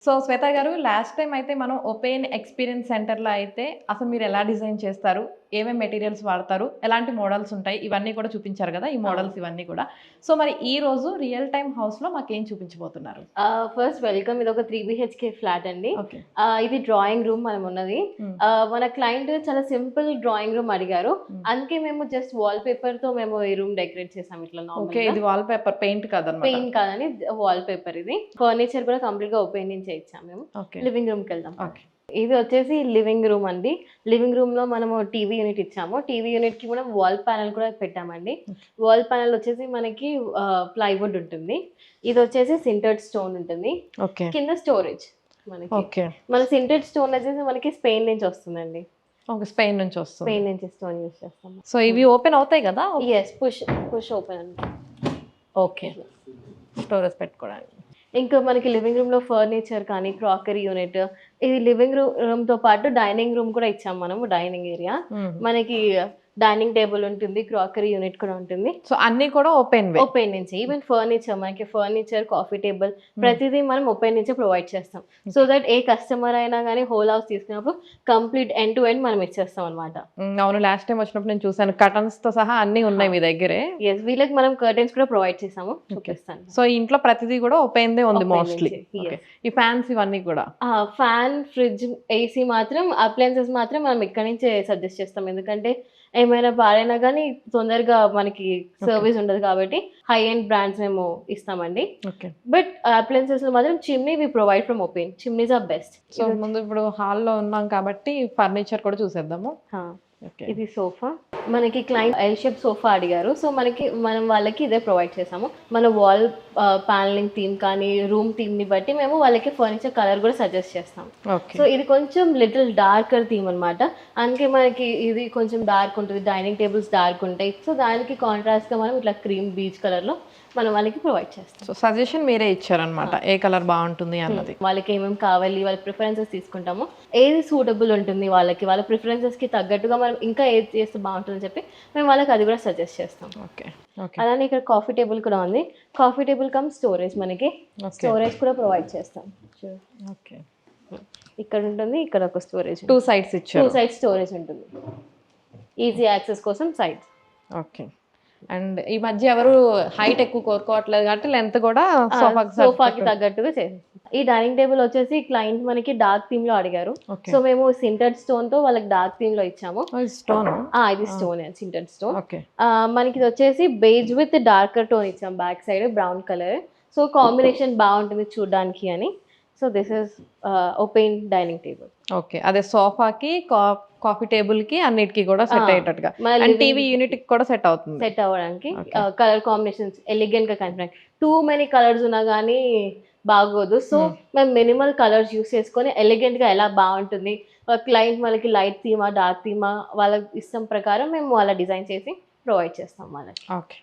So శ్వేత గారు last time అయితే మనం ఓపెన్ ఎక్స్పీరియన్స్ సెంటర్‌లో అయితే అసలు మీరు ఎలా డిజైన్ చేస్తారు? ఏమేం మెటీరియల్స్ వాడతారు? ఎలాంటి మోడల్స్ ఉంటాయి? ఇవన్నీ కూడా చూపించారు గదా! ఈ మోడల్స్ అవును. ఇవన్నీ కూడా. సో మరి ఈ రోజు రియల్ టైమ్ హౌస్‌లో మాకేం చూపించబోతున్నారు? First welcome. ఇదొక 3 బీహెచ్‌కే ఫ్లాట్ అండి. ఓకే. ఇది డ్రాయింగ్ రూమ్ మనమున్నది. హ్మ్. మన క్లయింట్ చాలా సింపుల్ డ్రాయింగ్ రూమ్ అడిగారు. హ్మ్. అందుకే మేము జస్ట్ వాల్ పేపర్‌తో మేము ఈ రూమ్ డెకరేట్ చేసాం ఇట్లా ఓకే. నార్మల్‌గా. ఇది వాల్ పేపర్ పెయింట్ కాదనమాట. పెయింట్ కాదండి, వాల్ పేపర్ ఇది. ఫర్నిచర్ కూడా కంప్లీట్‌గా ఓపెన్ నుంచే ఇచ్చాం మేము. ఓకే. లివింగ్ రూమ్‌కెళ్దాం. ఓకే. ఇది వచ్చేసి లివింగ్ రూమ్ అండి. లివింగ్ రూమ్‌లో మనము టీవీ యూనిట్ ఇచ్చాము. టీవీ యూనిట్‌కి కూడా వాల్ ప్యానెల్ కూడా పెట్టామండి. వాల్ ప్యానెల్ వచ్చేసి మనకి ప్లైవుడ్ ఉంటుంది. ఇదొచ్చేసి సింటర్డ్ స్టోన్ ఉంటుంది. ఓకే. కింద స్టోరేజ్ మనకి. ఓకే. మన సింటర్డ్ స్టోన్ వచ్చేసి మనకి స్పెయిన్ నుంచి వస్తుందండి. ఓకే. స్పెయిన్ నుంచి వస్తుంది. స్పెయిన్ నుంచి స్టోన్ యూజ్ చేస్తాము. సో ఇవి ఓపెన్ అవుతాయి గదా! యెస్. పుష్ ఓపెన్ అండి. ఓకే. స్టోరేజ్ పెట్టుకోవడానికి. ఇంకా మనకి లివింగ్ రూమ్‌లో ఫర్నిచర్ కానీ, క్రాకరీ యూనిట్, ఇది లివింగ్ రూమ్‌తో పాటు డైనింగ్ రూమ్ కూడా ఇచ్చాం మనము. Dining area. హ్మ్. మనకి డైనింగ్ టేబుల్ ఉంటుంది. క్రాకరీ యూనిట్ కూడా ఉంటుంది. సో అన్నీ కూడా ఓపెన్‌వే. ఓపెన్ నుంచి. ఈవెన్ ఫర్నిచర్, మనకి ఫర్నిచర్, కాఫీ టేబుల్ ప్రతిదీ మనం ఓపెన్ నుంచే ప్రొవైడ్ చేస్తాం. సో దట్ ఏ కస్టమర్ అయినా గానీ హోల్ హౌస్ తీసుకున్నప్పుడు కంప్లీట్ ఎండ్ టు ఎండ్ మనం ఇచ్చేస్తాం అన్నమాట. అవును. లాస్ట్ టైమ్ వచ్చినప్పుడు నేను చూసాను. కర్టన్స్‌తో సహా అన్నీ ఉన్నాయి మీ దగ్గరే. యెస్. వీళ్ళకి మనం కర్టెన్స్ కూడా ప్రొవైడ్ చేసాము. చూపిస్తాను. సో ఇంట్లో ప్రతిదీ కూడా ఓపెన్‌దే ఉంది ఓపెన్ మోస్ట్‌లీ. నుంచి. ఓకే. యెస్. ఈ ఫ్యాన్స్ ఇవన్నీ కూడా. ఫ్యాన్, ఫ్రిడ్జ్, ఏసీ మాత్రం అప్లయెన్సెస్ మాత్రం మనం ఇక్కడి నుంచే సజెస్ట్ చేస్తాం. ఎందుకంటే ఏమైనా పాడైనా గానీ తొందరగా మనకి సర్వీస్ ఉండదు కాబట్టి హై ఎండ్ బ్రాండ్స్ మేము ఇస్తామండి. ఓకే. బట్ అప్లయెన్సెస్‌లో మాత్రం chimney we provide from open. Chimneys are best. So ముందు ఇప్పుడు హాల్‌లో ఉన్నాం కాబట్టి ఫర్నిచర్ కూడా చూసేద్దాము. ఓకే. ఇది సోఫా. మనకి క్లయింట్ ఎల్ షేప్ సోఫా అడిగారు. సో మనం వాళ్ళకి ఇదే ప్రొవైడ్ చేసాము. మన వాల్ ప్యానెలింగ్ థీమ్ కానీ, రూమ్ థీమ్‌ని బట్టి మేము వాళ్ళకి ఫర్నిచర్ కలర్ కూడా సజెస్ట్ చేస్తాం. ఓకే. సో ఇది కొంచెం లిటిల్ డార్కర్ థీమ్ అన్నమాట. అందుకే మనకి ఇది కొంచెం డార్క్ ఉంటుంది. డైనింగ్ టేబుల్స్ డార్క్ ఉంటాయి. సో దానికి కాంట్రాస్ట్‌గా మనం ఇట్లా క్రీమ్ బీచ్ కలర్‌లో మనం వాళ్ళకి ప్రొవైడ్ చేస్తాం. సో సజెషన్ మీరే ఇచ్చారనమాట. ఏ కలర్ బాగుంటుంది అన్నది. వాళ్ళకి ఏమేమి కావాలి, వాళ్ళ ప్రిఫరెన్సెస్ తీసుకుంటాము. ఏది సూటబుల్ ఉంటుంది వాళ్ళకి, వాళ్ళ ప్రిఫరెన్సెస్‌కి తగ్గట్టుగా మనం ఇంకా ఏది చేస్తే బాగుంటుందని చెప్పి మేము వాళ్ళకి అది కూడా సజెస్ట్ చేస్తాం. ఓకే. ఓకే. అలానే ఇక్కడ కాఫీ టేబుల్ కూడా ఉంది. కాఫీ టేబుల్ కమ్ స్టోరేజ్, మనకి స్టోరేజ్ కూడా ప్రొవైడ్ చేస్తాం. ఓకే. ఇక్కడ ఉంటుంది, ఇక్కడ ఒక స్టోరేజ్. 2 సైడ్స్ ఇచ్చారు. 2 సైడ్స్ స్టోరేజ్ ఉంటుంది. ఈజీ యాక్సెస్ కోసం సైడ్స్. ఓకే. అండ్ ఈ మధ్య ఎవరు హైట్ ఎక్కువ కోరుకోవట్లేదు కాబట్టి లెంత్ కూడా సోఫాకి తగ్గట్టుగా చేసేస్తాం. ఈ డైనింగ్ టేబుల్ వచ్చేసి క్లయింట్ మనకి డార్క్ థీమ్ లో అడిగారు. ఓకే. సో మేము సింటర్డ్ స్టోన్ తో వాళ్ళకి డార్క్ థీమ్ లో ఇచ్చాము. స్టోన్. ఇది స్టోన్, సింటర్డ్ స్టోన్. ఓకే. మనకి ఇది వచ్చేసి బేజ్ విత్ డార్కర్ టోన్ ఇచ్చాం. Back side brown colour. So combination బాగుంటుంది చూడడానికి అని. So this is open dining table. Okay. అదే సోఫాకి, కాఫీ టేబుల్ కి అన్నిటికి కూడా సెట్ అయ్యేటట్టుగా. అండ్ టీవీ యూనిట్ కి కూడా సెట్ అవుతుంది. సెట్ అవ్వడానికి కలర్ కాంబినేషన్స్ ఎలిగెంట్ గా కనిపించాలి. టూ మెనీ కలర్స్ ఉన్నా కానీ బాగోదు. సో మేము మినిమల్ కలర్స్ యూస్ చేసుకొని ఎలిగెంట్ గా ఎలా బాగుంటుంది, క్లయింట్ వాళ్ళకి లైట్ థీమా, డార్క్ థీమా, వాళ్ళ ఇష్టం ప్రకారం మేము వాళ్ళ డిజైన్ చేసి ప్రొవైడ్ చేస్తాం వాళ్ళకి. ఓకే.